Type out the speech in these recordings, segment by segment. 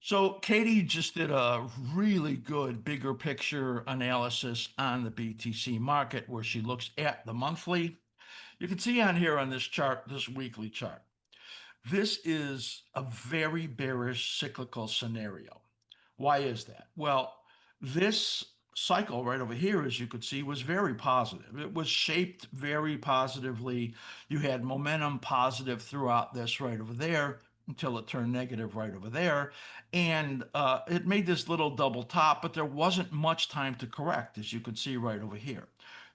So Katie just did a really good bigger picture analysis on the BTC market where she looks at the monthly. You can see on here on this chart, this weekly chart, this is a very bearish cyclical scenario. Why is that? Well, this cycle right over here, as you could see, was very positive. It was shaped very positively. You had momentum positive throughout this right over there until it turned negative right over there. And it made this little double top, but there wasn't much time to correct, as you could see right over here.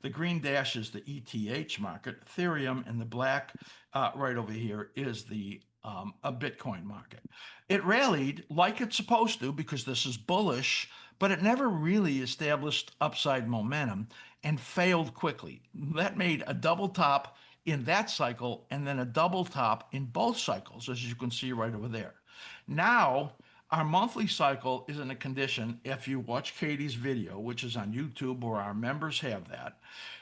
The green dash is the ETH market, Ethereum, and the black right over here is the a Bitcoin market. It rallied like it's supposed to because this is bullish, but it never really established upside momentum and failed quickly. That made a double top in that cycle and then a double top in both cycles, as you can see right over there. Now, our monthly cycle is in a condition, if you watch Katie's video, which is on YouTube, or our members have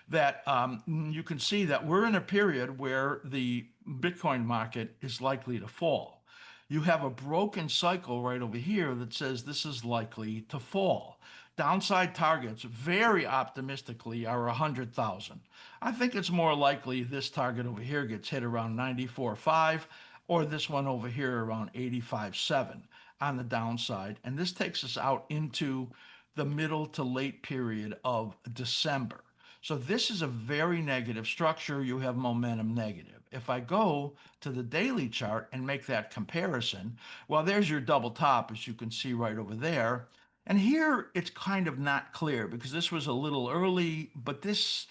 that you can see that we're in a period where the Bitcoin market is likely to fall. You have a broken cycle right over here that says this is likely to fall. Downside targets, very optimistically, are 100,000. I think it's more likely this target over here gets hit around 94.5 or this one over here around 85.7 on the downside. And this takes us out into the middle to late period of December. So this is a very negative structure. You have momentum negative. If I go to the daily chart and make that comparison, well, there's your double top, as you can see right over there. And here it's kind of not clear because this was a little early, but this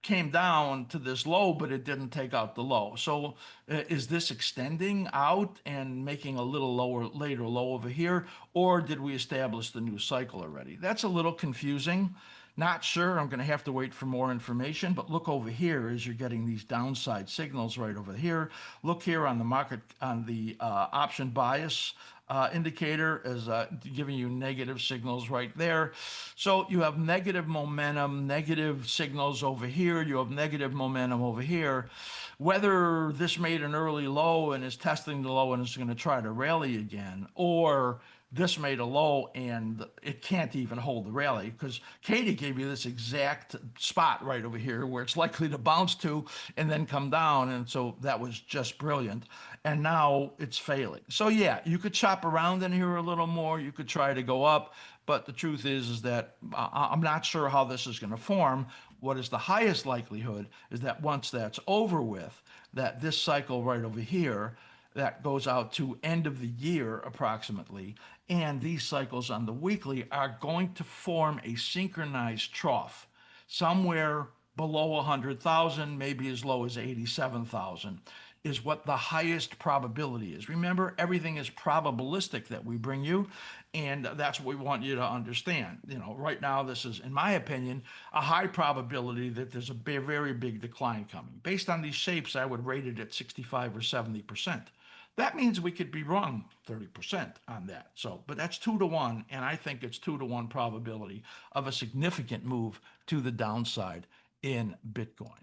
came down to this low, but it didn't take out the low. So is this extending out and making a little lower later low over here, or did we establish the new cycle already? That's a little confusing. Not sure. I'm going to have to wait for more information, but look over here as you're getting these downside signals right over here. Look here on the market, on the option bias indicator as giving you negative signals right there. So you have negative momentum, negative signals over here. You have negative momentum over here. Whether this made an early low and is testing the low and is going to try to rally again, or this made a low and it can't even hold the rally because Katie gave you this exact spot right over here where it's likely to bounce to and then come down. And so that was just brilliant. And now it's failing. So yeah, you could chop around in here a little more. You could try to go up. But the truth is that I'm not sure how this is going to form. What is the highest likelihood is that once that's over with, that this cycle right over here that goes out to end of the year approximately. And these cycles on the weekly are going to form a synchronized trough somewhere below 100,000, maybe as low as 87,000 is what the highest probability is. Remember, everything is probabilistic that we bring you, and that's what we want you to understand. You know, right now, this is, in my opinion, a high probability that there's a very big decline coming. Based on these shapes, I would rate it at 65 or 70%. That means we could be wrong 30% on that. So, but that's 2 to 1, and I think it's 2 to 1 probability of a significant move to the downside in Bitcoin.